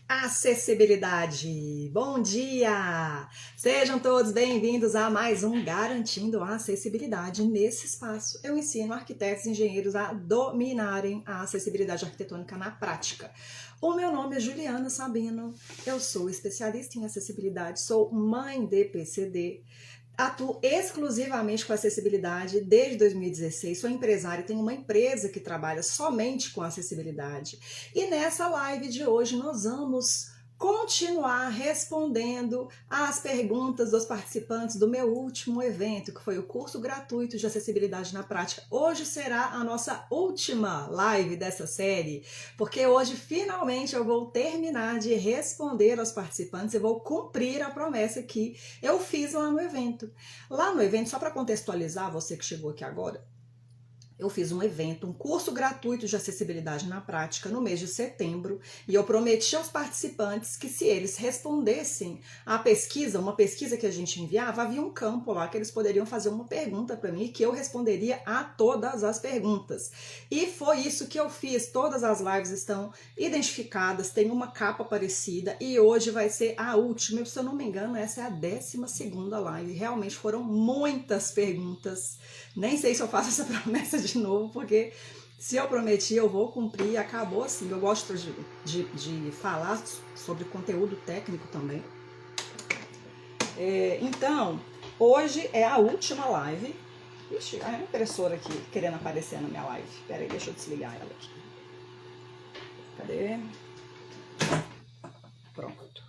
Acessibilidade, bom dia! Sejam todos bem-vindos a mais um Garantindo a Acessibilidade. Nesse espaço, eu ensino arquitetos e engenheiros a dominarem a acessibilidade arquitetônica na prática. O meu nome é Juliana Sabino, eu sou especialista em acessibilidade, sou mãe de PCD, atuo exclusivamente com acessibilidade desde 2016, sou empresária, tenho uma empresa que trabalha somente com acessibilidade. E nessa live de hoje nós vamos continuar respondendo às perguntas dos participantes do meu último evento, que foi o curso gratuito de acessibilidade na prática. Hoje será a nossa última live dessa série, porque hoje finalmente eu vou terminar de responder aos participantes e vou cumprir a promessa que eu fiz lá no evento. Lá no evento, só para contextualizar você que chegou aqui agora, eu fiz um evento, um curso gratuito de acessibilidade na prática no mês de setembro, e eu prometi aos participantes que se eles respondessem à pesquisa, uma pesquisa que a gente enviava, havia um campo lá que eles poderiam fazer uma pergunta para mim, que eu responderia a todas as perguntas. E foi isso que eu fiz, todas as lives estão identificadas, tem uma capa parecida, e hoje vai ser a última, e se eu não me engano, essa é a 12ª live. Realmente foram muitas perguntas, nem sei se eu faço essa promessa de novo, porque se eu prometi, eu vou cumprir, acabou assim. Eu gosto de falar sobre conteúdo técnico também. Então, hoje é a última live. Ixi, a impressora aqui querendo aparecer na minha live. Peraí, deixa eu desligar ela aqui. Cadê? Pronto.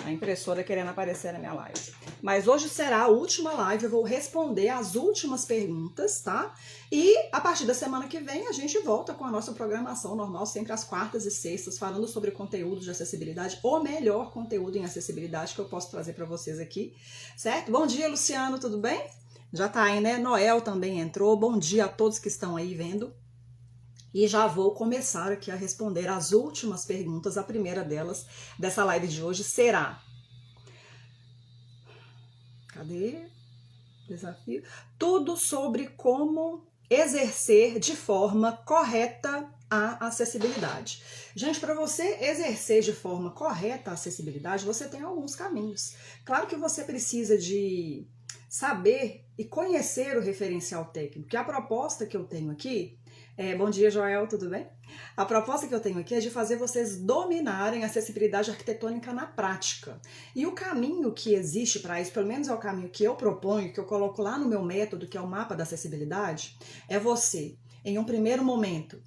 A impressora querendo aparecer na minha live. Mas hoje será a última live, eu vou responder as últimas perguntas, tá? E a partir da semana que vem a gente volta com a nossa programação normal, sempre às quartas e sextas, falando sobre conteúdo de acessibilidade, o melhor conteúdo em acessibilidade que eu posso trazer para vocês aqui, certo? Bom dia, Luciano, tudo bem? Já tá aí, né? Noel também entrou. Bom dia a todos que estão aí vendo. E já vou começar aqui a responder as últimas perguntas. A primeira delas, dessa live de hoje, será... Cadê? Desafio. Tudo sobre como exercer de forma correta a acessibilidade. Gente, para você exercer de forma correta a acessibilidade, você tem alguns caminhos. Claro que você precisa de saber e conhecer o referencial técnico. E a proposta que eu tenho aqui... bom dia, Joel, tudo bem? A proposta que eu tenho aqui é de fazer vocês dominarem a acessibilidade arquitetônica na prática. E o caminho que existe para isso, pelo menos é o caminho que eu proponho, que eu coloco lá no meu método, que é o mapa da acessibilidade, é você, em um primeiro momento,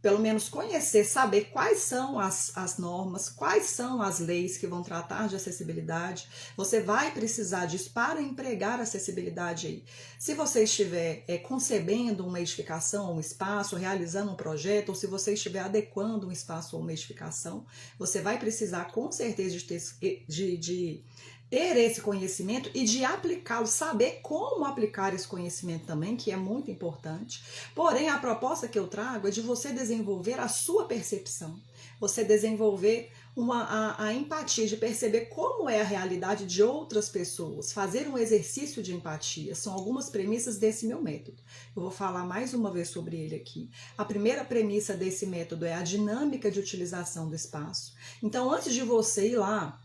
pelo menos conhecer, saber quais são as normas, quais são as leis que vão tratar de acessibilidade. Você vai precisar disso para empregar acessibilidade aí. Se você estiver concebendo uma edificação ou um espaço, realizando um projeto, ou se você estiver adequando um espaço ou uma edificação, você vai precisar com certeza de ter esse conhecimento e de aplicá-lo, saber como aplicar esse conhecimento também, que é muito importante. Porém, a proposta que eu trago é de você desenvolver a sua percepção, você desenvolver a empatia, de perceber como é a realidade de outras pessoas, fazer um exercício de empatia. São algumas premissas desse meu método. Eu vou falar mais uma vez sobre ele aqui. A primeira premissa desse método é a dinâmica de utilização do espaço. Então, antes de você ir lá,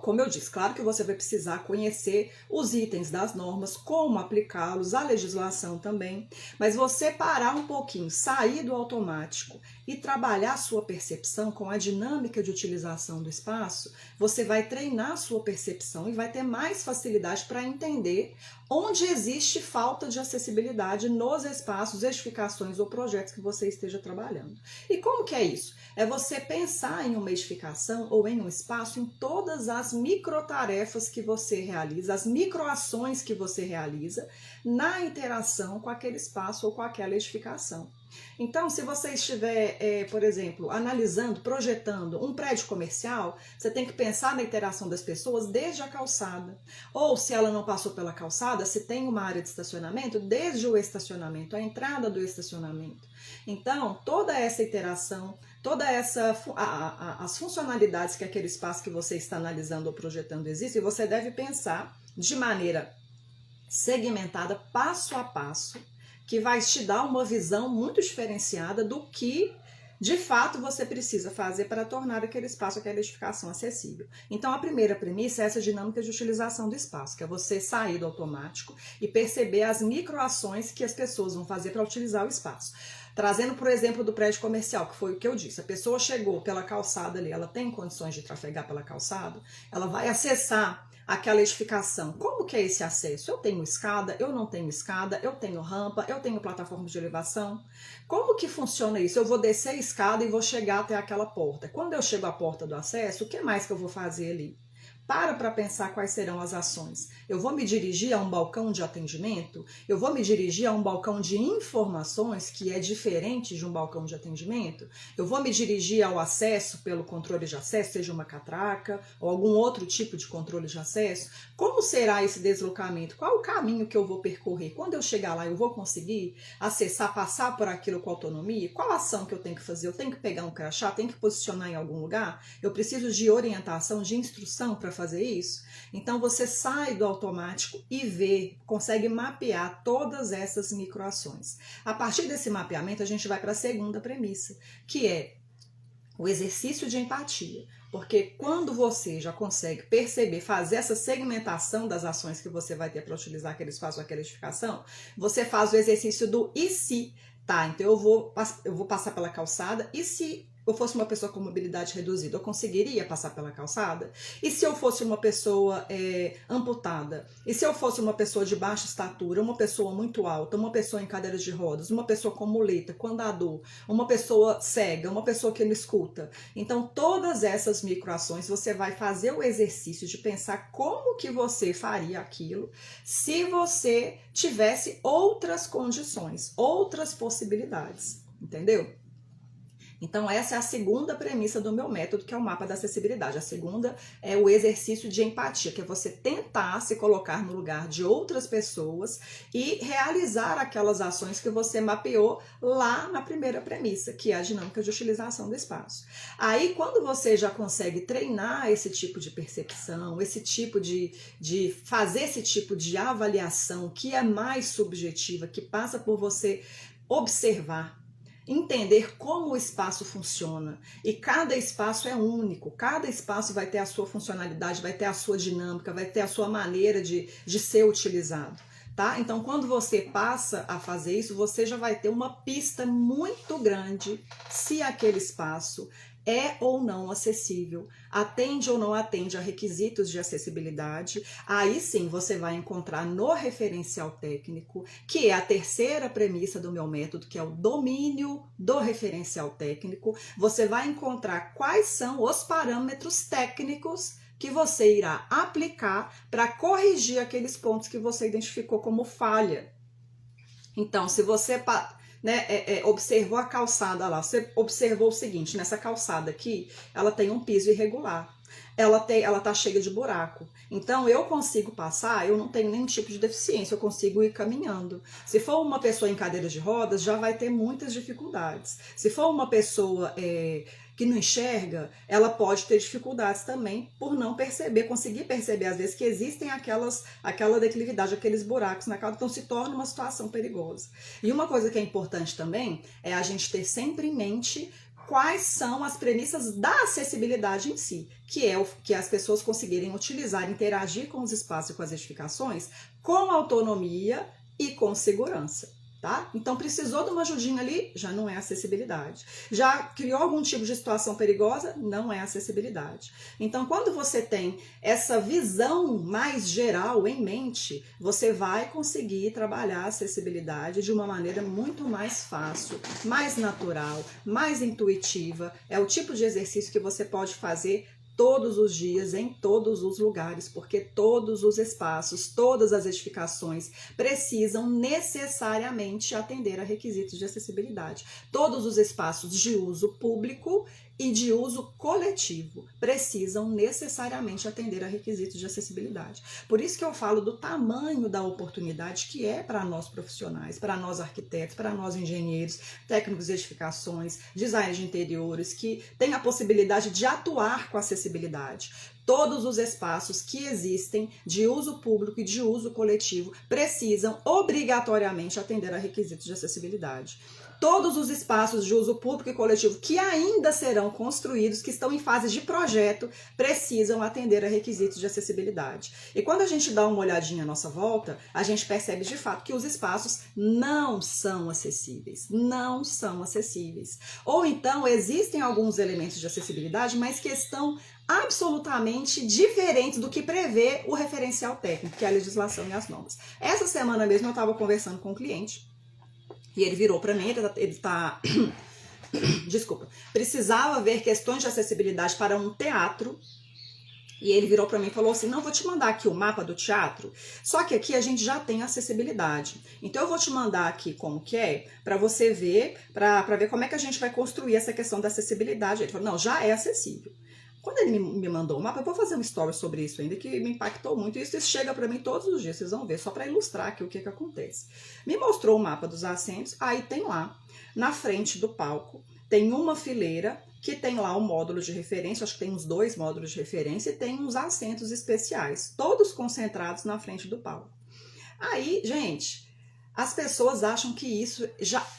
como eu disse, claro que você vai precisar conhecer os itens das normas, como aplicá-los, a legislação também, mas você parar um pouquinho, sair do automático e trabalhar a sua percepção com a dinâmica de utilização do espaço, você vai treinar a sua percepção e vai ter mais facilidade para entender onde existe falta de acessibilidade nos espaços, edificações ou projetos que você esteja trabalhando. E como que é isso? É você pensar em uma edificação ou em um espaço, em todas as microtarefas que você realiza, as microações que você realiza na interação com aquele espaço ou com aquela edificação. Então, se você estiver, por exemplo, analisando, projetando um prédio comercial, você tem que pensar na interação das pessoas desde a calçada. Ou, se ela não passou pela calçada, se tem uma área de estacionamento, desde o estacionamento, a entrada do estacionamento. Então, toda essa interação, as funcionalidades que aquele espaço que você está analisando ou projetando existe, você deve pensar de maneira segmentada, passo a passo, que vai te dar uma visão muito diferenciada do que de fato você precisa fazer para tornar aquele espaço, aquela edificação acessível. Então a primeira premissa é essa dinâmica de utilização do espaço, que é você sair do automático e perceber as microações que as pessoas vão fazer para utilizar o espaço. Trazendo, por exemplo, do prédio comercial, que foi o que eu disse, a pessoa chegou pela calçada ali, ela tem condições de trafegar pela calçada, ela vai acessar aquela edificação. Como que é esse acesso? Eu tenho escada, eu não tenho escada, eu tenho rampa, eu tenho plataforma de elevação. Como que funciona isso? Eu vou descer a escada e vou chegar até aquela porta. Quando eu chego à porta do acesso, o que mais que eu vou fazer ali? Para pensar quais serão as ações. Eu vou me dirigir a um balcão de atendimento? Eu vou me dirigir a um balcão de informações, que é diferente de um balcão de atendimento? Eu vou me dirigir ao acesso pelo controle de acesso, seja uma catraca ou algum outro tipo de controle de acesso? Como será esse deslocamento? Qual o caminho que eu vou percorrer? Quando eu chegar lá, eu vou conseguir acessar, passar por aquilo com autonomia? Qual ação que eu tenho que fazer? Eu tenho que pegar um crachá? Tenho que posicionar em algum lugar? Eu preciso de orientação, de instrução para fazer isso? Então você sai do automático e vê, consegue mapear todas essas microações. A partir desse mapeamento a gente vai para a segunda premissa, que é o exercício de empatia. Porque quando você já consegue perceber, fazer essa segmentação das ações que você vai ter para utilizar aquele espaço, aquela edificação, você faz o exercício do e se, tá? Então eu vou passar pela calçada, e se eu fosse uma pessoa com mobilidade reduzida, eu conseguiria passar pela calçada? E se eu fosse uma pessoa amputada? E se eu fosse uma pessoa de baixa estatura, uma pessoa muito alta, uma pessoa em cadeira de rodas, uma pessoa com muleta, com andador, uma pessoa cega, uma pessoa que não escuta? Então, todas essas microações, você vai fazer o exercício de pensar como que você faria aquilo se você tivesse outras condições, outras possibilidades, entendeu? Então essa é a segunda premissa do meu método, que é o mapa da acessibilidade. A segunda é o exercício de empatia, que é você tentar se colocar no lugar de outras pessoas e realizar aquelas ações que você mapeou lá na primeira premissa, que é a dinâmica de utilização do espaço. Aí quando você já consegue treinar esse tipo de percepção, esse tipo de fazer esse tipo de avaliação que é mais subjetiva, que passa por você observar, entender como o espaço funciona, e cada espaço é único, cada espaço vai ter a sua funcionalidade, vai ter a sua dinâmica, vai ter a sua maneira de ser utilizado, tá? Então quando você passa a fazer isso, você já vai ter uma pista muito grande se aquele espaço é ou não acessível, atende ou não atende a requisitos de acessibilidade. Aí sim você vai encontrar no referencial técnico, que é a terceira premissa do meu método, que é o domínio do referencial técnico. Você vai encontrar quais são os parâmetros técnicos que você irá aplicar para corrigir aqueles pontos que você identificou como falha. Então, se você observou a calçada lá, você observou o seguinte: nessa calçada aqui, ela tem um piso irregular, ela tá cheia de buraco. Então eu consigo passar, eu não tenho nenhum tipo de deficiência, eu consigo ir caminhando. Se for uma pessoa em cadeira de rodas, já vai ter muitas dificuldades. Se for uma pessoa que não enxerga, ela pode ter dificuldades também por não perceber, conseguir perceber às vezes que existem aquela declividade, aqueles buracos na calçada, então se torna uma situação perigosa. E uma coisa que é importante também é a gente ter sempre em mente quais são as premissas da acessibilidade em si, que é que as pessoas conseguirem utilizar, interagir com os espaços e com as edificações com autonomia e com segurança. Tá? Então precisou de uma ajudinha ali, já não é acessibilidade. Já criou algum tipo de situação perigosa, não é acessibilidade. Então quando você tem essa visão mais geral em mente, você vai conseguir trabalhar a acessibilidade de uma maneira muito mais fácil, mais natural, mais intuitiva. É o tipo de exercício que você pode fazer todos os dias, em todos os lugares, porque todos os espaços, todas as edificações precisam necessariamente atender a requisitos de acessibilidade. Todos os espaços de uso público e de uso coletivo precisam necessariamente atender a requisitos de acessibilidade. Por isso que eu falo do tamanho da oportunidade que é para nós profissionais, para nós arquitetos, para nós engenheiros, técnicos de edificações, designers de interiores, que têm a possibilidade de atuar com acessibilidade. Todos os espaços que existem de uso público e de uso coletivo precisam obrigatoriamente atender a requisitos de acessibilidade. todos os espaços de uso público e coletivo que ainda serão construídos, que estão em fase de projeto, precisam atender a requisitos de acessibilidade. E quando a gente dá uma olhadinha à nossa volta, a gente percebe de fato que os espaços não são acessíveis, não são acessíveis. Ou então existem alguns elementos de acessibilidade, mas que estão absolutamente diferentes do que prevê o referencial técnico, que é a legislação e as normas. Essa semana mesmo eu estava conversando com um cliente e ele virou para mim, ele tá desculpa, precisava ver questões de acessibilidade para um teatro. E ele virou para mim e falou assim, não, vou te mandar aqui o mapa do teatro, só que aqui a gente já tem acessibilidade. Então eu vou te mandar aqui como que é, para você ver, para ver como é que a gente vai construir essa questão da acessibilidade. Ele falou, não, já é acessível. Quando ele me mandou o mapa, eu vou fazer uma história sobre isso ainda, que me impactou muito. Isso chega para mim todos os dias, vocês vão ver, só para ilustrar aqui o que acontece. Me mostrou o mapa dos assentos, aí tem lá, na frente do palco, tem uma fileira que tem lá um módulo de referência, acho que tem uns 2 módulos de referência, e tem uns assentos especiais, todos concentrados na frente do palco. Aí, gente, as pessoas acham que isso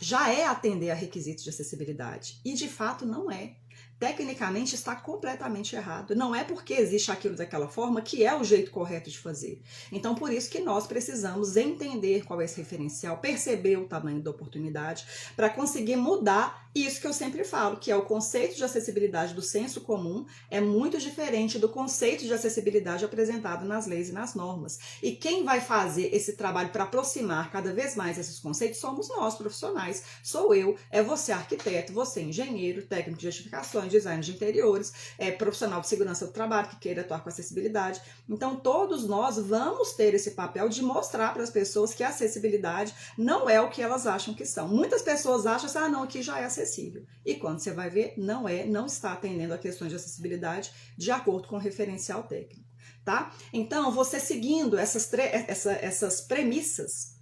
já é atender a requisitos de acessibilidade, e de fato não é. Tecnicamente está completamente errado. Não é porque existe aquilo daquela forma que é o jeito correto de fazer. Então, por isso que nós precisamos entender qual é esse referencial, perceber o tamanho da oportunidade, para conseguir mudar isso que eu sempre falo, que é o conceito de acessibilidade do senso comum, é muito diferente do conceito de acessibilidade apresentado nas leis e nas normas. E quem vai fazer esse trabalho para aproximar cada vez mais esses conceitos somos nós, profissionais. Sou eu, é você, arquiteto, você, engenheiro, técnico de edificações, design de interiores, profissional de segurança do trabalho que queira atuar com acessibilidade. Então, todos nós vamos ter esse papel de mostrar para as pessoas que a acessibilidade não é o que elas acham que são. Muitas pessoas acham assim, ah, não, aqui já é acessível. E quando você vai ver, não está atendendo a questões de acessibilidade de acordo com o referencial técnico, tá? Então, você seguindo essas premissas,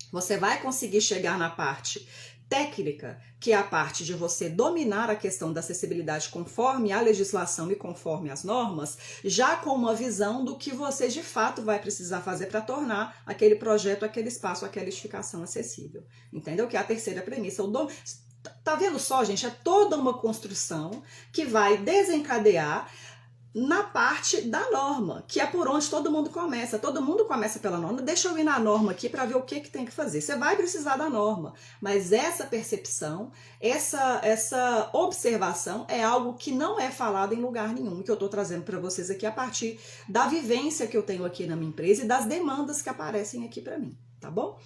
você vai conseguir chegar na parte técnica, que é a parte de você dominar a questão da acessibilidade conforme a legislação e conforme as normas, já com uma visão do que você de fato vai precisar fazer para tornar aquele projeto, aquele espaço, aquela edificação acessível. Entendeu? Que é a terceira premissa. Tá vendo só, gente? É toda uma construção que vai desencadear na parte da norma, que é por onde todo mundo começa. Todo mundo começa pela norma. Deixa eu ir na norma aqui para ver o que tem que fazer. Você vai precisar da norma, mas essa percepção, essa observação é algo que não é falado em lugar nenhum, que eu estou trazendo para vocês aqui a partir da vivência que eu tenho aqui na minha empresa e das demandas que aparecem aqui para mim, tá bom?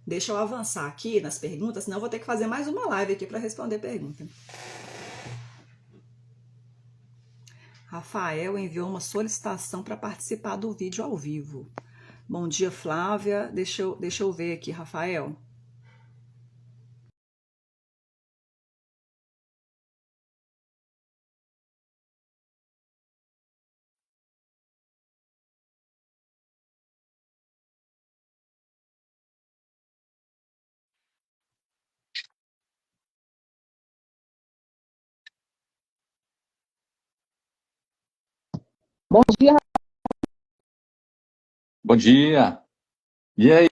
Deixa eu avançar aqui nas perguntas, senão eu vou ter que fazer mais uma live aqui para responder pergunta. Rafael enviou uma solicitação para participar do vídeo ao vivo. Bom dia, Flávia. Deixa eu ver aqui, Rafael. Bom dia. Bom dia. E aí,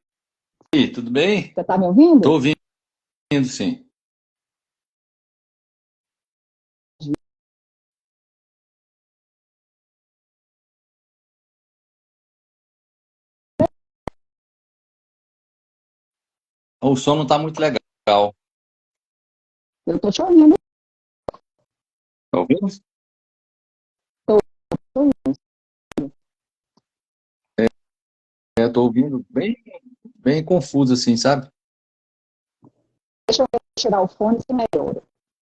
tudo bem? Você está me ouvindo? Estou ouvindo, sim. O som não está muito legal. Eu estou te ouvindo. Está ouvindo? Estou ouvindo. Estou ouvindo bem confuso, assim, sabe? Deixa eu tirar o fone se melhora.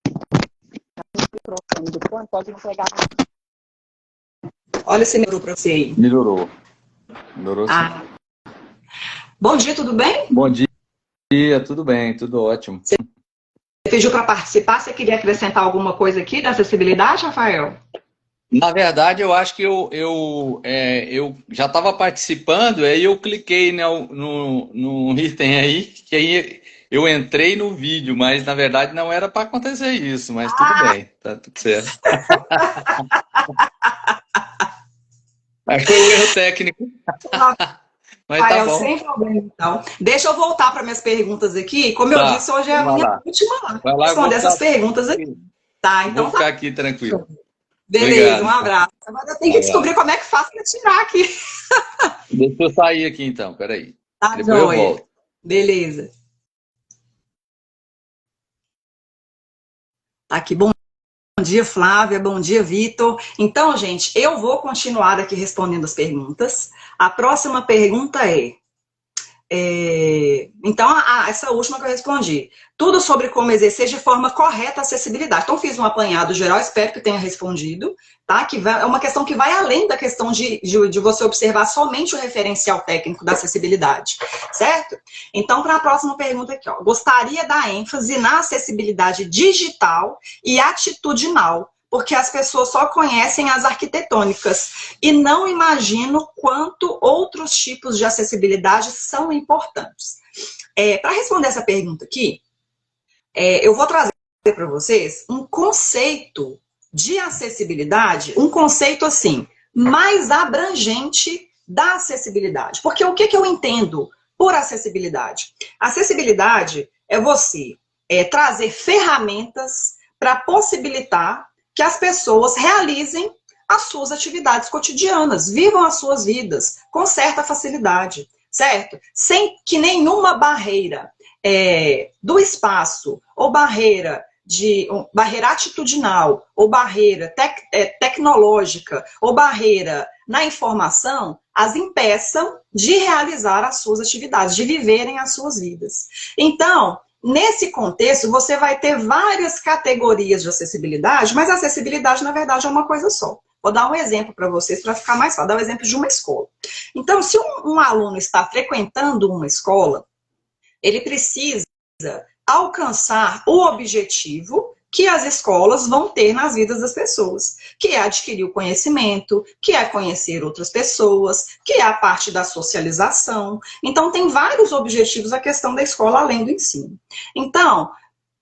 O microfone do fone pode não pegar. Olha se melhorou para você aí. Melhorou. Melhorou, sim. Bom dia, tudo bem? Bom dia, tudo bem, tudo ótimo. Você pediu para participar, você queria acrescentar alguma coisa aqui da acessibilidade, Rafael? Na verdade, eu acho que eu já estava participando, aí eu cliquei no item aí, que aí eu entrei no vídeo, mas na verdade não era para acontecer isso, mas tudo bem, tá tudo certo. Acho que foi um erro técnico. Mas tá Rafael, bom. sem problema, então. Deixa eu voltar para minhas perguntas aqui. Como eu Tá, disse, hoje é a vai minha lá. última Vai lá, eu responder essas perguntas aqui. Tá, vou então ficar tá. aqui tranquilo. Beleza, Obrigado, um então. abraço. Agora eu tenho Um que descobrir abraço. como é que faço para tirar aqui. Deixa eu sair aqui então, peraí. Tá, Depois eu joia. volto. Beleza. Tá aqui. Bom dia, Flávia. Bom dia, Vitor. Então, gente, eu vou continuar aqui respondendo as perguntas. A próxima pergunta é... Então, essa última que eu respondi. Tudo sobre como exercer de forma correta a acessibilidade. Então, fiz um apanhado geral, espero que tenha respondido, tá? É uma questão que vai além da questão de você observar somente o referencial técnico da acessibilidade, certo? Então, para a próxima pergunta aqui, ó. Gostaria da ênfase na acessibilidade digital e atitudinal, porque as pessoas só conhecem as arquitetônicas e não imagino quanto outros tipos de acessibilidade são importantes. Para responder essa pergunta aqui, eu vou trazer para vocês um conceito de acessibilidade, um conceito assim, mais abrangente da acessibilidade. Porque o que eu entendo por acessibilidade? Acessibilidade é você trazer ferramentas para possibilitar que as pessoas realizem as suas atividades cotidianas, vivam as suas vidas com certa facilidade, certo? Sem que nenhuma barreira do espaço, ou barreira atitudinal, ou barreira tecnológica, ou barreira na informação, as impeçam de realizar as suas atividades, de viverem as suas vidas. Então, nesse contexto, você vai ter várias categorias de acessibilidade, mas a acessibilidade, na verdade, é uma coisa só. Vou dar um exemplo para vocês, para ficar mais fácil. Vou dar um exemplo de uma escola. Então, se um aluno está frequentando uma escola, ele precisa alcançar o objetivo que as escolas vão ter nas vidas das pessoas, que é adquirir o conhecimento, que é conhecer outras pessoas, que é a parte da socialização. Então, tem vários objetivos a questão da escola, além do ensino. Então,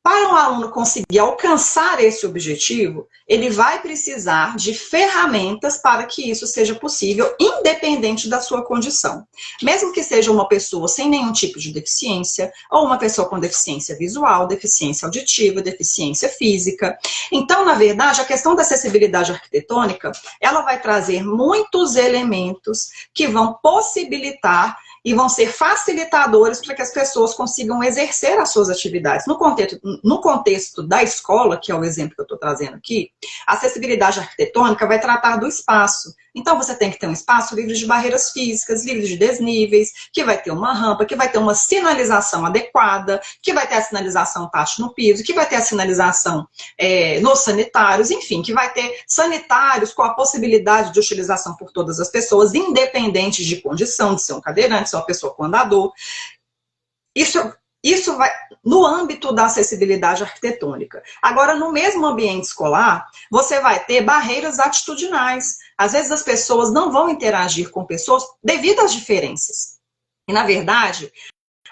para um aluno conseguir alcançar esse objetivo, ele vai precisar de ferramentas para que isso seja possível, independente da sua condição. Mesmo que seja uma pessoa sem nenhum tipo de deficiência, ou uma pessoa com deficiência visual, deficiência auditiva, deficiência física. Então, na verdade, a questão da acessibilidade arquitetônica, ela vai trazer muitos elementos que vão possibilitar e vão ser facilitadores para que as pessoas consigam exercer as suas atividades. No contexto da escola, que é o exemplo que eu estou trazendo aqui, a acessibilidade arquitetônica vai tratar do espaço. Então, você tem que ter um espaço livre de barreiras físicas, livre de desníveis, que vai ter uma rampa, que vai ter uma sinalização adequada, que vai ter a sinalização tátil no piso, que vai ter a sinalização nos sanitários, enfim, que vai ter sanitários com a possibilidade de utilização por todas as pessoas, independente de condição, de ser um cadeirante, de ser uma pessoa com andador. Isso vai no âmbito da acessibilidade arquitetônica. Agora, no mesmo ambiente escolar, você vai ter barreiras atitudinais. Às vezes as pessoas não vão interagir com pessoas devido às diferenças. E, na verdade,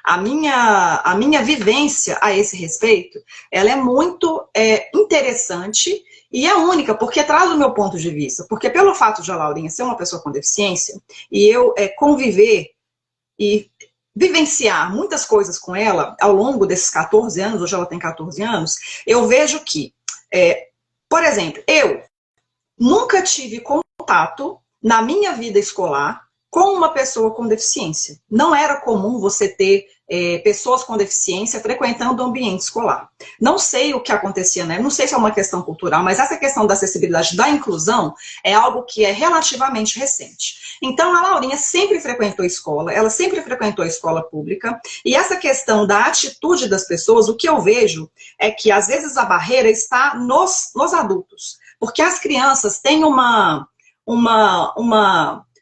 a minha vivência a esse respeito, ela é muito interessante e é única, porque traz o meu ponto de vista. Porque pelo fato de a Laurinha ser uma pessoa com deficiência, e eu conviver e vivenciar muitas coisas com ela ao longo desses 14 anos, hoje ela tem 14 anos, eu vejo que, por exemplo, eu nunca tive contato na minha vida escolar com uma pessoa com deficiência. Não era comum você ter pessoas com deficiência frequentando o ambiente escolar. Não sei o que acontecia, né? Não sei se é uma questão cultural, mas essa questão da acessibilidade, da inclusão, é algo que é relativamente recente. Então, a Laurinha sempre frequentou a escola, ela sempre frequentou a escola pública, e essa questão da atitude das pessoas, o que eu vejo é que, às vezes, a barreira está nos adultos, porque as crianças têm uma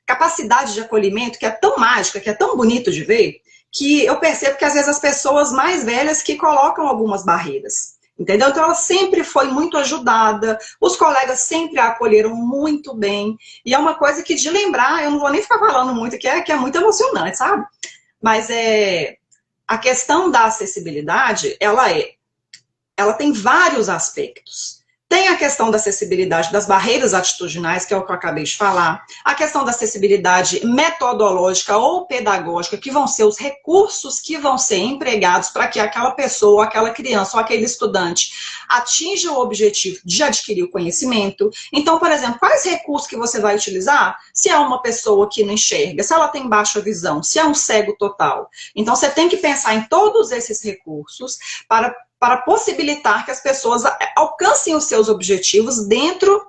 capacidade de acolhimento que é tão mágica, que é tão bonito de ver, que eu percebo que às vezes as pessoas mais velhas que colocam algumas barreiras, entendeu? Então ela sempre foi muito ajudada, os colegas sempre a acolheram muito bem, e é uma coisa que de lembrar, eu não vou nem ficar falando muito, que é muito emocionante, sabe? Mas a questão da acessibilidade, ela tem vários aspectos. Tem a questão da acessibilidade das barreiras atitudinais, que é o que eu acabei de falar. A questão da acessibilidade metodológica ou pedagógica, que vão ser os recursos que vão ser empregados para que aquela pessoa, aquela criança ou aquele estudante atinja o objetivo de adquirir o conhecimento. Então, por exemplo, quais recursos que você vai utilizar? Se é uma pessoa que não enxerga, se ela tem baixa visão, se é um cego total. Então, você tem que pensar em todos esses recursos para possibilitar que as pessoas alcancem os seus objetivos dentro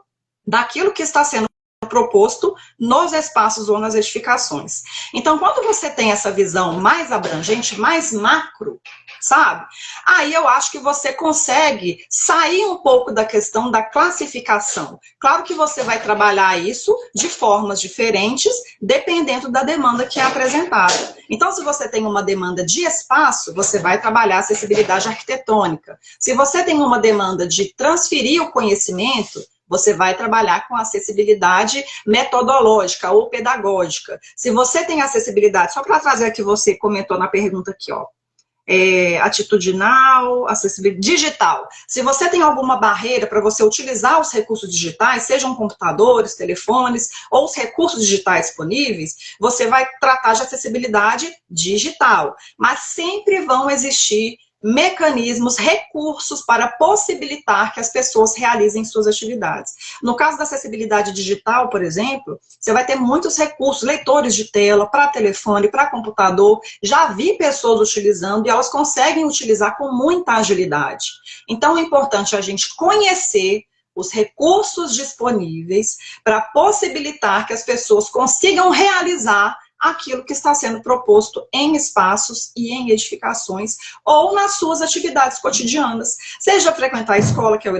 daquilo que está sendo proposto nos espaços ou nas edificações. Então, quando você tem essa visão mais abrangente, mais macro, sabe? Aí eu acho que você consegue sair um pouco da questão da classificação. Claro que você vai trabalhar isso de formas diferentes, dependendo da demanda que é apresentada. Então, se você tem uma demanda de espaço, você vai trabalhar acessibilidade arquitetônica. Se você tem uma demanda de transferir o conhecimento, você vai trabalhar com acessibilidade metodológica ou pedagógica. Se você tem acessibilidade, só para trazer aqui, você comentou na pergunta aqui, ó, atitudinal, acessibilidade digital. Se você tem alguma barreira para você utilizar os recursos digitais, sejam computadores, telefones ou os recursos digitais disponíveis, você vai tratar de acessibilidade digital. Mas sempre vão existir mecanismos, recursos para possibilitar que as pessoas realizem suas atividades. No caso da acessibilidade digital, por exemplo, você vai ter muitos recursos, leitores de tela, para telefone, para computador. Já vi pessoas utilizando e elas conseguem utilizar com muita agilidade. Então, é importante a gente conhecer os recursos disponíveis para possibilitar que as pessoas consigam realizar aquilo que está sendo proposto em espaços e em edificações ou nas suas atividades cotidianas. Seja frequentar a escola, que é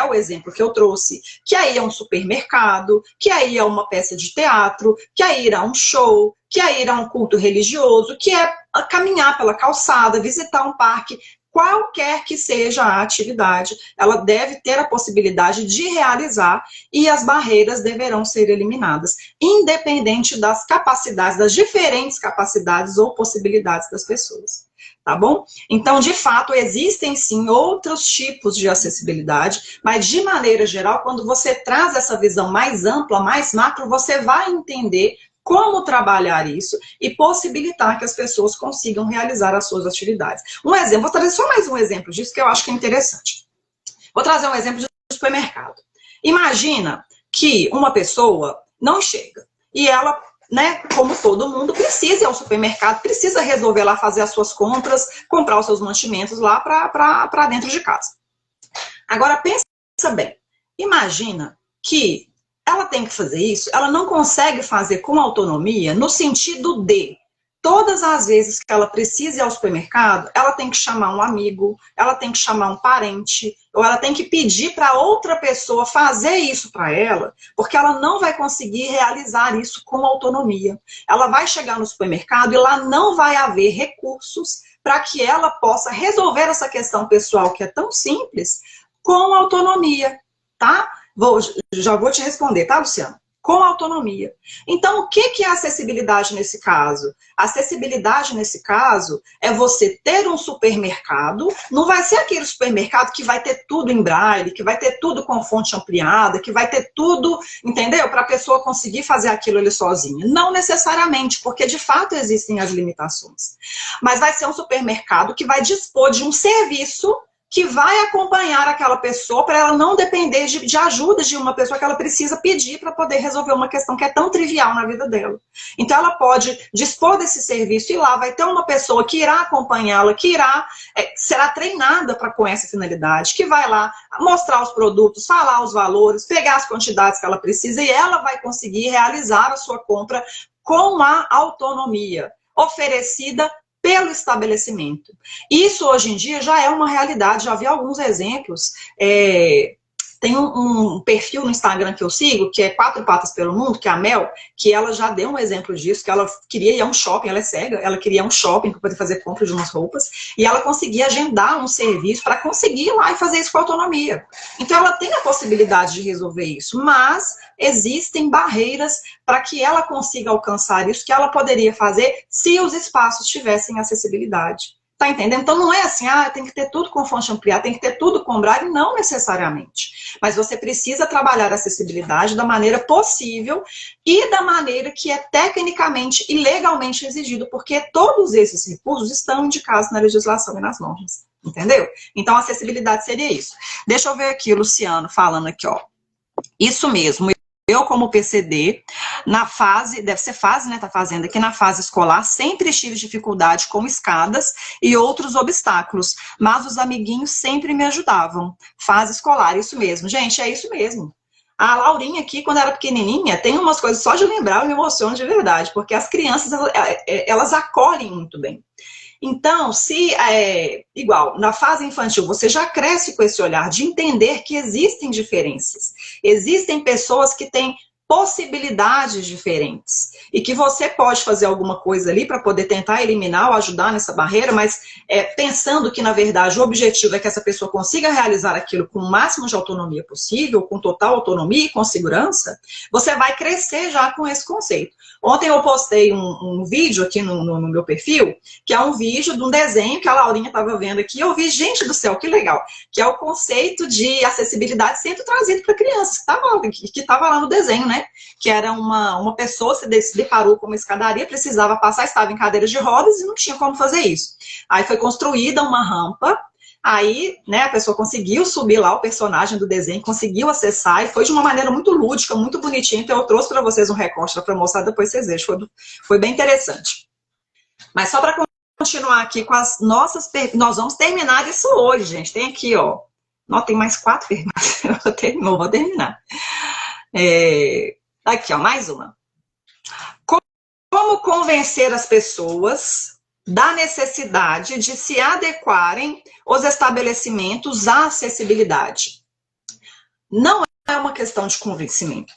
o exemplo que eu trouxe, que aí é um supermercado, que aí é uma peça de teatro, que aí irá um show, que aí irá um culto religioso, que é caminhar pela calçada, visitar um parque. Qualquer que seja a atividade, ela deve ter a possibilidade de realizar e as barreiras deverão ser eliminadas, independente das capacidades, das diferentes capacidades ou possibilidades das pessoas. Tá bom? Então, de fato, existem sim outros tipos de acessibilidade, mas de maneira geral, quando você traz essa visão mais ampla, mais macro, você vai entender como trabalhar isso e possibilitar que as pessoas consigam realizar as suas atividades. Um exemplo, vou trazer só mais um exemplo disso que eu acho que é interessante. Vou trazer um exemplo de supermercado. Imagina que uma pessoa não enxerga e ela, né, como todo mundo, precisa ir ao supermercado, precisa resolver lá fazer as suas compras, comprar os seus mantimentos lá para dentro de casa. Agora, pensa bem, imagina que ela tem que fazer isso, ela não consegue fazer com autonomia no sentido de todas as vezes que ela precisa ir ao supermercado, ela tem que chamar um amigo, ela tem que chamar um parente, ou ela tem que pedir para outra pessoa fazer isso para ela, porque ela não vai conseguir realizar isso com autonomia. Ela vai chegar no supermercado e lá não vai haver recursos para que ela possa resolver essa questão pessoal que é tão simples com autonomia, tá? Já vou te responder, tá, Luciana? Com autonomia. Então, o que é acessibilidade nesse caso? Acessibilidade nesse caso é você ter um supermercado, não vai ser aquele supermercado que vai ter tudo em braille, que vai ter tudo com fonte ampliada, que vai ter tudo, entendeu? Para a pessoa conseguir fazer aquilo ali sozinha. Não necessariamente, porque de fato existem as limitações. Mas vai ser um supermercado que vai dispor de um serviço que vai acompanhar aquela pessoa para ela não depender de ajuda de uma pessoa que ela precisa pedir para poder resolver uma questão que é tão trivial na vida dela. Então ela pode dispor desse serviço e lá vai ter uma pessoa que irá acompanhá-la, que será treinada com essa finalidade, que vai lá mostrar os produtos, falar os valores, pegar as quantidades que ela precisa e ela vai conseguir realizar a sua compra com a autonomia oferecida pelo estabelecimento. Isso hoje em dia já é uma realidade, já vi alguns exemplos. Tem um perfil no Instagram que eu sigo, que é Quatro Patas pelo Mundo, que é a Mel, que ela já deu um exemplo disso, que ela queria ir a um shopping, ela é cega, ela queria ir a um shopping para poder fazer compra de umas roupas, e ela conseguia agendar um serviço para conseguir ir lá e fazer isso com autonomia. Então ela tem a possibilidade de resolver isso, mas existem barreiras para que ela consiga alcançar isso, que ela poderia fazer se os espaços tivessem acessibilidade. Tá entendendo? Então não é assim, tem que ter tudo com fonte ampliada, tem que ter tudo com braille, não necessariamente. Mas você precisa trabalhar a acessibilidade da maneira possível e da maneira que é tecnicamente e legalmente exigido, porque todos esses recursos estão indicados na legislação e nas normas. Entendeu? Então a acessibilidade seria isso. Deixa eu ver aqui o Luciano falando aqui, ó. Isso mesmo. Eu, como PCD, na fase, deve ser fase, né, tá fazendo aqui, na fase escolar, sempre tive dificuldade com escadas e outros obstáculos, mas os amiguinhos sempre me ajudavam. Fase escolar, isso mesmo. Gente, é isso mesmo. A Laurinha aqui, quando era pequenininha, tem umas coisas, só de lembrar eu me emociono de verdade, porque as crianças, elas acolhem muito bem. Então, se, igual, na fase infantil, você já cresce com esse olhar de entender que existem diferenças. Existem pessoas que têm possibilidades diferentes. E que você pode fazer alguma coisa ali para poder tentar eliminar ou ajudar nessa barreira, mas pensando que, na verdade, o objetivo é que essa pessoa consiga realizar aquilo com o máximo de autonomia possível, com total autonomia e com segurança, você vai crescer já com esse conceito. Ontem eu postei um vídeo aqui no meu perfil, que é um vídeo de um desenho que a Laurinha estava vendo aqui, e eu vi, gente do céu, que legal, que é o conceito de acessibilidade sendo trazido para crianças, que estava lá no desenho, né? Que era uma pessoa se deparou com uma escadaria, precisava passar, estava em cadeiras de rodas e não tinha como fazer isso. Aí foi construída uma rampa, aí, né, a pessoa conseguiu subir lá, o personagem do desenho conseguiu acessar, e foi de uma maneira muito lúdica, muito bonitinha, então eu trouxe para vocês um recorte para mostrar, depois vocês vejam, foi bem interessante. Mas só para continuar aqui com as nossas perguntas, nós vamos terminar isso hoje, gente, tem aqui, ó, não, tem mais 4 perguntas, eu vou terminar. Aqui, ó, mais uma. Como convencer as pessoas da necessidade de se adequarem os estabelecimentos à acessibilidade? Não é uma questão de convencimento.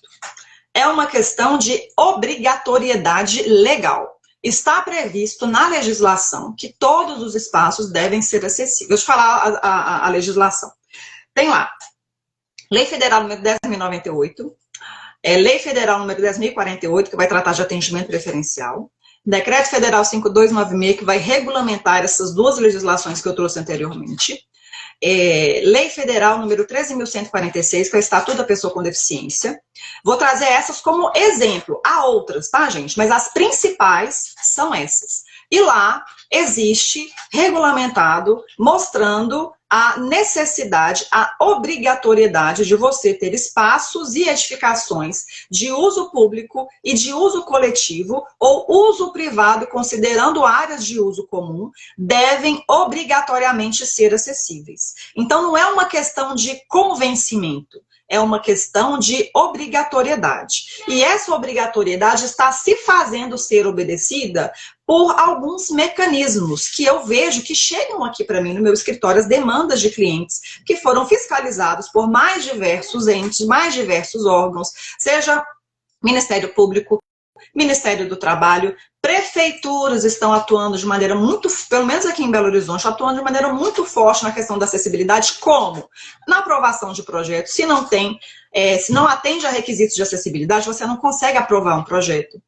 É uma questão de obrigatoriedade legal. Está previsto na legislação que todos os espaços devem ser acessíveis. Deixa eu falar a legislação. Tem lá, Lei Federal número 10.098, Lei Federal número 10.048, que vai tratar de atendimento preferencial, Decreto Federal 5296, que vai regulamentar essas duas legislações que eu trouxe anteriormente, Lei Federal número 13.146, que é o Estatuto da Pessoa com Deficiência. Vou trazer essas como exemplo. Há outras, tá, gente? Mas as principais são essas. E lá existe regulamentado, mostrando a necessidade, a obrigatoriedade de você ter espaços e edificações de uso público e de uso coletivo ou uso privado, considerando áreas de uso comum, devem obrigatoriamente ser acessíveis. Então, não é uma questão de convencimento, é uma questão de obrigatoriedade. E essa obrigatoriedade está se fazendo ser obedecida por alguns mecanismos que eu vejo que chegam aqui para mim no meu escritório, as demandas de clientes que foram fiscalizados por mais diversos entes, mais diversos órgãos, seja Ministério Público, Ministério do Trabalho, prefeituras estão atuando de maneira muito, pelo menos aqui em Belo Horizonte, atuando de maneira muito forte na questão da acessibilidade, como? Na aprovação de projetos, se não atende a requisitos de acessibilidade, você não consegue aprovar um projeto.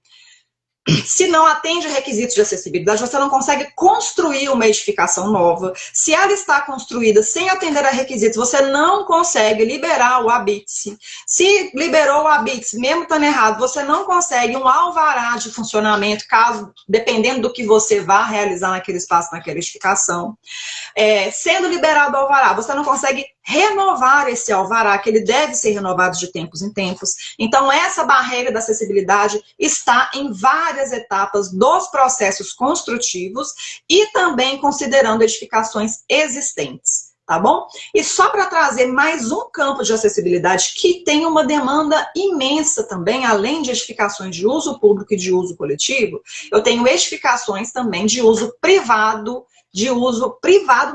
Se não atende a requisitos de acessibilidade, você não consegue construir uma edificação nova. Se ela está construída sem atender a requisitos, você não consegue liberar o ABITS. Se liberou o ABITS, mesmo estando errado, você não consegue um alvará de funcionamento, caso, dependendo do que você vá realizar naquele espaço, naquela edificação. Sendo liberado o alvará, você não consegue renovar esse alvará, que ele deve ser renovado de tempos em tempos. Então, essa barreira da acessibilidade está em várias etapas dos processos construtivos e também considerando edificações existentes, tá bom? E só para trazer mais um campo de acessibilidade que tem uma demanda imensa também, além de edificações de uso público e de uso coletivo, eu tenho edificações também de uso privado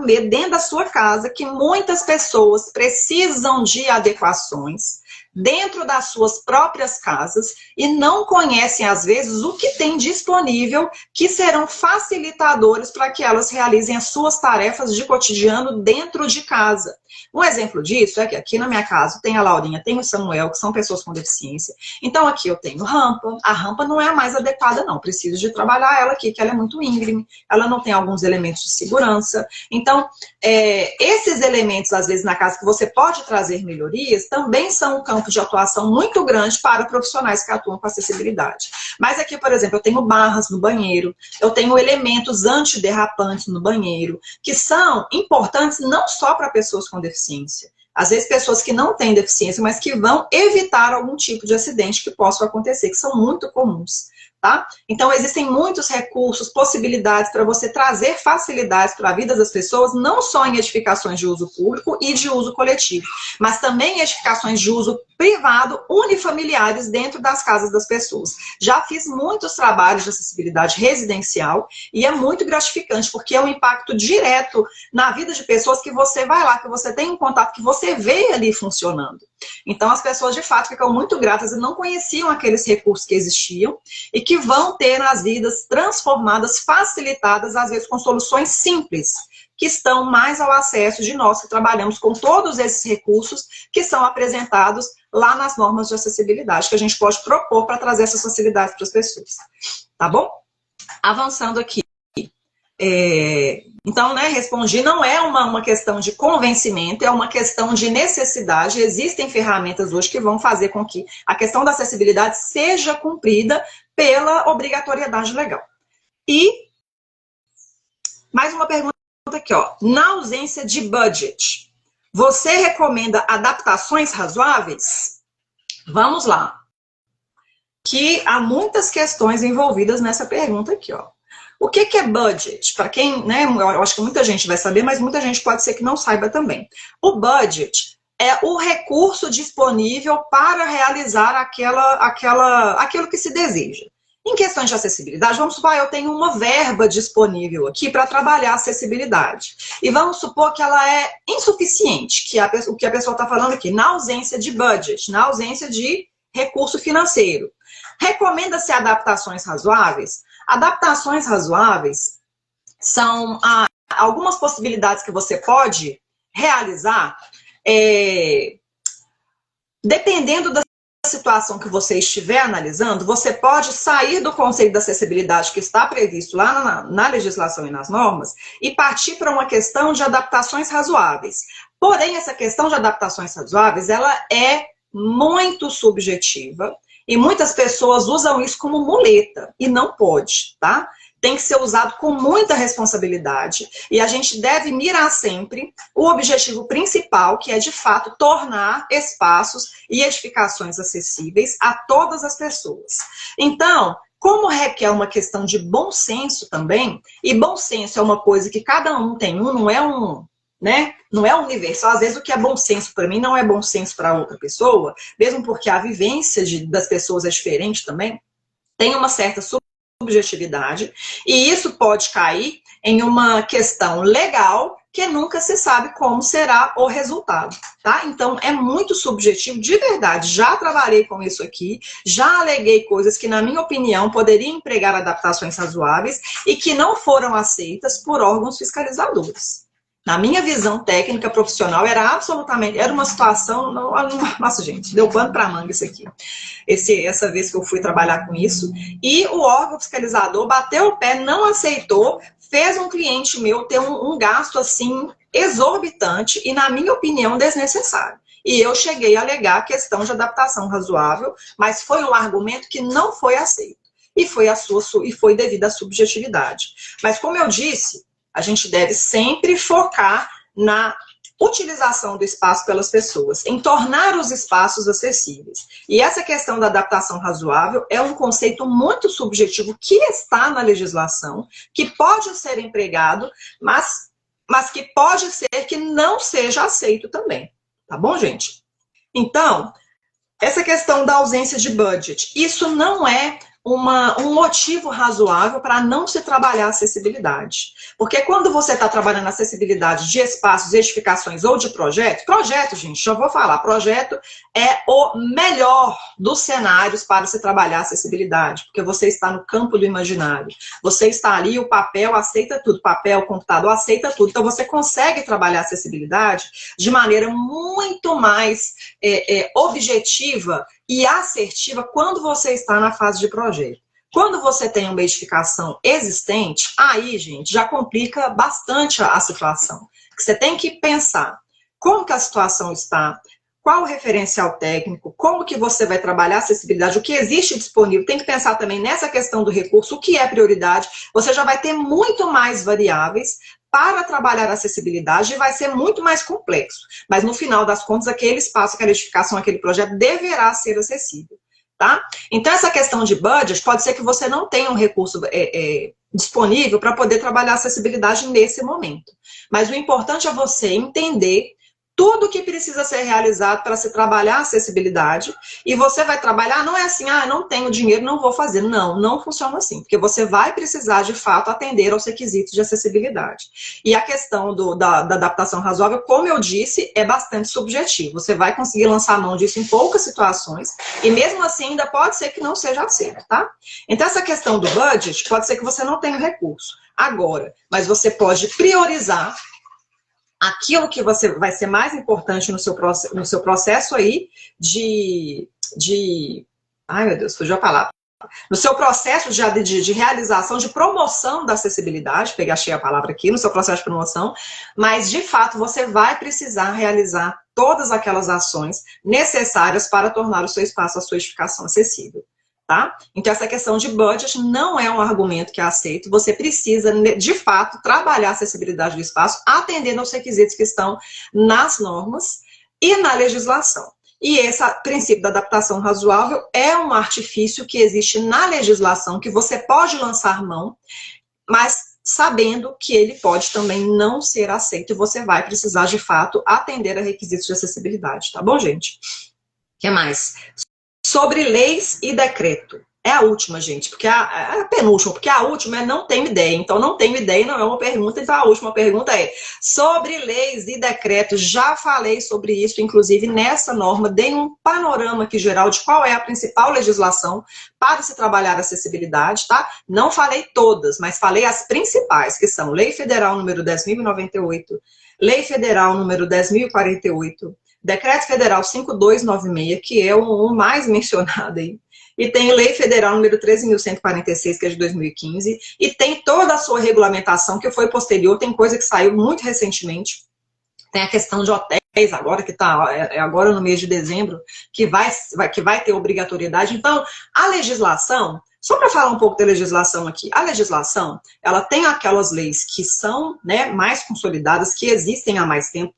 mesmo, dentro da sua casa, que muitas pessoas precisam de adequações dentro das suas próprias casas e não conhecem, às vezes, o que tem disponível que serão facilitadores para que elas realizem as suas tarefas de cotidiano dentro de casa. Um exemplo disso é que aqui na minha casa tem a Laurinha, tem o Samuel, que são pessoas com deficiência. Então aqui eu tenho rampa. A rampa não é a mais adequada, não. Preciso de trabalhar ela aqui, que ela é muito íngreme. Ela não tem alguns elementos de segurança. Então, esses elementos, às vezes, na casa que você pode trazer melhorias, também são um campo de atuação muito grande para profissionais que atuam com acessibilidade. Mas aqui, por exemplo, eu tenho barras no banheiro, eu tenho elementos antiderrapantes no banheiro, que são importantes não só para pessoas com deficiência. Às vezes pessoas que não têm deficiência, mas que vão evitar algum tipo de acidente que possa acontecer, que são muito comuns, tá? Então existem muitos recursos, possibilidades para você trazer facilidades para a vida das pessoas, não só em edificações de uso público e de uso coletivo, mas também em edificações de uso privado, unifamiliares dentro das casas das pessoas. Já fiz muitos trabalhos de acessibilidade residencial e é muito gratificante, porque é um impacto direto na vida de pessoas que você vai lá, que você tem um contato, que você vê ali funcionando. Então as pessoas de fato ficam muito gratas e não conheciam aqueles recursos que existiam e que vão ter as vidas transformadas, facilitadas, às vezes com soluções simples, que estão mais ao acesso de nós que trabalhamos com todos esses recursos que são apresentados lá nas normas de acessibilidade, que a gente pode propor para trazer essas facilidades para as pessoas. Tá bom? Avançando aqui. Então, né, respondi, não é uma questão de convencimento, é uma questão de necessidade. Existem ferramentas hoje que vão fazer com que a questão da acessibilidade seja cumprida pela obrigatoriedade legal. E mais uma pergunta aqui, ó. Na ausência de budget, você recomenda adaptações razoáveis? Vamos lá. Que há muitas questões envolvidas nessa pergunta aqui, ó. O que é budget? Para quem, né, eu acho que muita gente vai saber, mas muita gente pode ser que não saiba também. O budget é o recurso disponível para realizar aquilo que se deseja. Em questões de acessibilidade, vamos supor, eu tenho uma verba disponível aqui para trabalhar a acessibilidade. E vamos supor que ela é insuficiente, o que a pessoa está falando aqui, na ausência de budget, na ausência de recurso financeiro. Recomenda-se adaptações razoáveis? Adaptações razoáveis são algumas possibilidades que você pode realizar dependendo da situação que você estiver analisando. Você pode sair do conceito da acessibilidade que está previsto lá na legislação e nas normas e partir para uma questão de adaptações razoáveis. Porém, essa questão de adaptações razoáveis, ela é muito subjetiva. E muitas pessoas usam isso como muleta, e não pode, tá? Tem que ser usado com muita responsabilidade, e a gente deve mirar sempre o objetivo principal, que é, de fato, tornar espaços e edificações acessíveis a todas as pessoas. Então, como requer uma questão de bom senso também, e bom senso é uma coisa que cada um tem, não é universal. Às vezes o que é bom senso para mim não é bom senso para outra pessoa, mesmo porque a vivência das pessoas é diferente também, tem uma certa subjetividade, e isso pode cair em uma questão legal que nunca se sabe como será o resultado, tá? Então é muito subjetivo, de verdade. Já trabalhei com isso aqui, já aleguei coisas que, na minha opinião, poderiam empregar adaptações razoáveis e que não foram aceitas por órgãos fiscalizadores. Na minha visão técnica profissional, era uma situação, nossa gente, deu pano para manga isso aqui. Essa vez que eu fui trabalhar com isso, e o órgão fiscalizador bateu o pé, não aceitou, fez um cliente meu ter um gasto assim exorbitante e, na minha opinião, desnecessário. E eu cheguei a alegar a questão de adaptação razoável, mas foi um argumento que não foi aceito. E foi devido à subjetividade. Mas, como eu disse, a gente deve sempre focar na utilização do espaço pelas pessoas, em tornar os espaços acessíveis. E essa questão da adaptação razoável é um conceito muito subjetivo que está na legislação, que pode ser empregado, mas que pode ser que não seja aceito também. Tá bom, gente? Então, essa questão da ausência de budget, isso não é um motivo razoável para não se trabalhar a acessibilidade. Porque quando você está trabalhando a acessibilidade de espaços, edificações ou de projeto, gente, já vou falar, projeto é o melhor dos cenários para se trabalhar a acessibilidade, porque você está no campo do imaginário. Você está ali, o papel aceita tudo, papel, computador aceita tudo. Então você consegue trabalhar a acessibilidade de maneira muito mais objetiva e assertiva quando você está na fase de projeto. Quando você tem uma edificação existente, aí, gente, já complica bastante a situação. Você tem que pensar como que a situação está, qual o referencial técnico, como que você vai trabalhar a acessibilidade, o que existe disponível. Tem que pensar também nessa questão do recurso, o que é prioridade. Você já vai ter muito mais variáveis para trabalhar a acessibilidade e vai ser muito mais complexo. Mas no final das contas, aquele espaço, aquela edificação, aquele projeto deverá ser acessível. Tá? Então, essa questão de budget, pode ser que você não tenha um recurso disponível para poder trabalhar a acessibilidade nesse momento. Mas o importante é você entender tudo que precisa ser realizado para se trabalhar a acessibilidade, e você vai trabalhar, não é assim, não tenho dinheiro, não vou fazer. Não, não funciona assim, porque você vai precisar, de fato, atender aos requisitos de acessibilidade. E a questão da adaptação razoável, como eu disse, é bastante subjetivo. Você vai conseguir lançar a mão disso em poucas situações, e mesmo assim ainda pode ser que não seja aceito, tá? Então, essa questão do budget, pode ser que você não tenha recurso agora, mas você pode priorizar aquilo que vai ser mais importante no seu processo aí ai meu Deus, fugiu a palavra. No seu processo de realização, de promoção da acessibilidade, achei a palavra aqui, no seu processo de promoção, mas de fato você vai precisar realizar todas aquelas ações necessárias para tornar o seu espaço, a sua edificação acessível. Tá? Então, essa questão de budget não é um argumento que é aceito. Você precisa, de fato, trabalhar a acessibilidade do espaço, atendendo aos requisitos que estão nas normas e na legislação. E esse princípio da adaptação razoável é um artifício que existe na legislação, que você pode lançar mão, mas sabendo que ele pode também não ser aceito e você vai precisar, de fato, atender a requisitos de acessibilidade. Tá bom, gente? O que mais? Sobre leis e decreto. É a última, gente, porque a penúltima, porque a última é não tenho ideia. Então, não tenho ideia não é uma pergunta, então a última pergunta é sobre leis e decretos. Já falei sobre isso, inclusive nessa norma, dei um panorama aqui geral de qual é a principal legislação para se trabalhar a acessibilidade, tá? Não falei todas, mas falei as principais, que são Lei Federal número 10.098, Lei Federal número 10.048, Decreto Federal 5296, que é o mais mencionado aí, e tem Lei Federal número 13.146, que é de 2015, e tem toda a sua regulamentação, que foi posterior, tem coisa que saiu muito recentemente, tem a questão de hotéis agora, que está agora no mês de dezembro, que vai ter obrigatoriedade. Então, a legislação, só para falar um pouco da legislação aqui, a legislação, ela tem aquelas leis que são, né, mais consolidadas, que existem há mais tempo.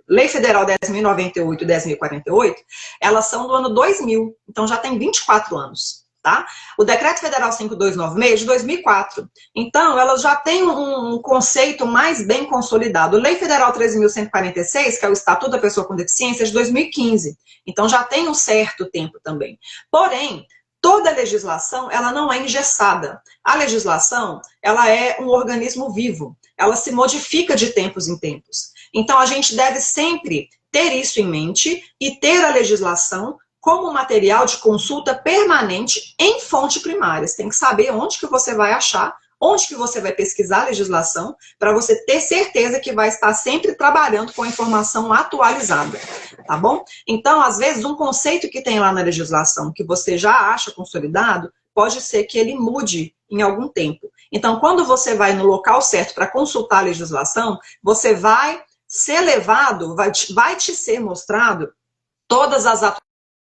Lei Federal 10.098 e 10.048, elas são do ano 2000, então já tem 24 anos, tá? O Decreto Federal 5296 é de 2004, então elas já têm um conceito mais bem consolidado. Lei Federal 13.146, que é o Estatuto da Pessoa com Deficiência, é de 2015, então já tem um certo tempo também. Porém, toda legislação, ela não é engessada. A legislação, ela é um organismo vivo, ela se modifica de tempos em tempos. Então, a gente deve sempre ter isso em mente e ter a legislação como material de consulta permanente em fonte primária. Você tem que saber onde que você vai achar, onde que você vai pesquisar a legislação, para você ter certeza que vai estar sempre trabalhando com a informação atualizada, tá bom? Então, às vezes, um conceito que tem lá na legislação que você já acha consolidado, pode ser que ele mude em algum tempo. Então, quando você vai no local certo para consultar a legislação, você vai ser levado, vai te ser mostrado todas as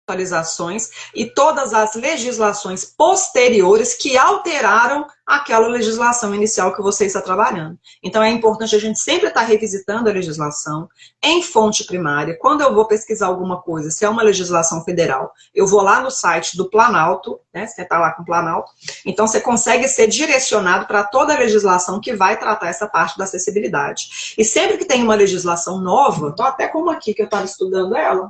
atualizações e todas as legislações posteriores que alteraram aquela legislação inicial que você está trabalhando. Então é importante a gente sempre estar revisitando a legislação em fonte primária. Quando eu vou pesquisar alguma coisa, se é uma legislação federal, eu vou lá no site do Planalto, né? Você está lá com o Planalto, então você consegue ser direcionado para toda a legislação que vai tratar essa parte da acessibilidade. E sempre que tem uma legislação nova, tô até como aqui que eu estava estudando ela,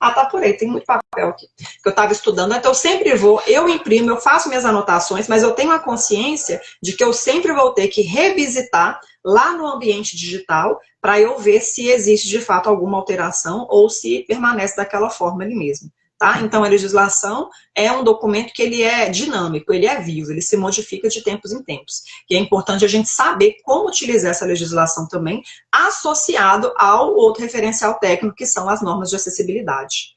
Ah, tá por aí, tem muito papel aqui. Que eu estava estudando, então eu sempre vou, eu imprimo, eu faço minhas anotações, mas eu tenho a consciência de que eu sempre vou ter que revisitar lá no ambiente digital para eu ver se existe de fato alguma alteração ou se permanece daquela forma ali mesmo. Tá? Então, a legislação é um documento que ele é dinâmico, ele é vivo, ele se modifica de tempos em tempos. E é importante a gente saber como utilizar essa legislação também, associado ao outro referencial técnico, que são as normas de acessibilidade.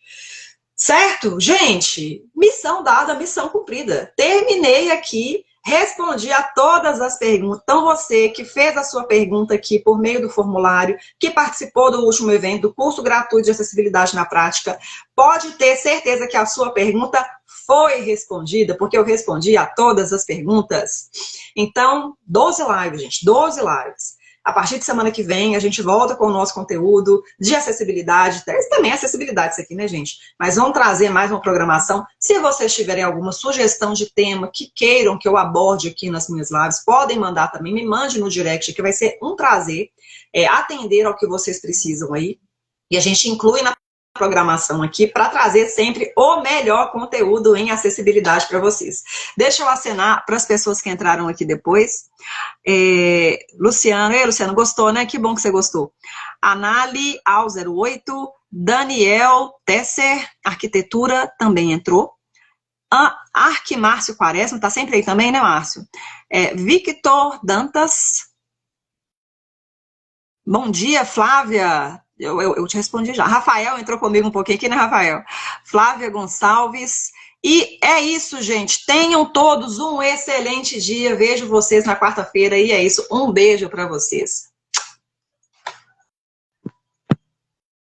Certo? Gente, missão dada, missão cumprida. Terminei aqui, respondi a todas as perguntas. Então, você que fez a sua pergunta aqui por meio do formulário, que participou do último evento, do curso gratuito de acessibilidade na prática, pode ter certeza que a sua pergunta foi respondida, porque eu respondi a todas as perguntas. Então, 12 lives, gente, 12 lives. A partir de semana que vem, a gente volta com o nosso conteúdo de acessibilidade. Também é acessibilidade isso aqui, né, gente? Mas vamos trazer mais uma programação. Se vocês tiverem alguma sugestão de tema que queiram que eu aborde aqui nas minhas lives, podem mandar também. Me mande no direct, que vai ser um prazer atender ao que vocês precisam aí. E a gente inclui na programação aqui para trazer sempre o melhor conteúdo em acessibilidade para vocês. Deixa eu acenar para as pessoas que entraram aqui depois. Luciano, gostou, né? Que bom que você gostou. Anali, Al08, Daniel Tesser, Arquitetura, também entrou. Márcio Quaresma, tá sempre aí também, né, Márcio? Victor Dantas. Bom dia, Flávia. Eu te respondi já. Rafael entrou comigo um pouquinho aqui, né, Rafael? Flávia Gonçalves. E é isso, gente. Tenham todos um excelente dia. Vejo vocês na quarta-feira e é isso. Um beijo para vocês.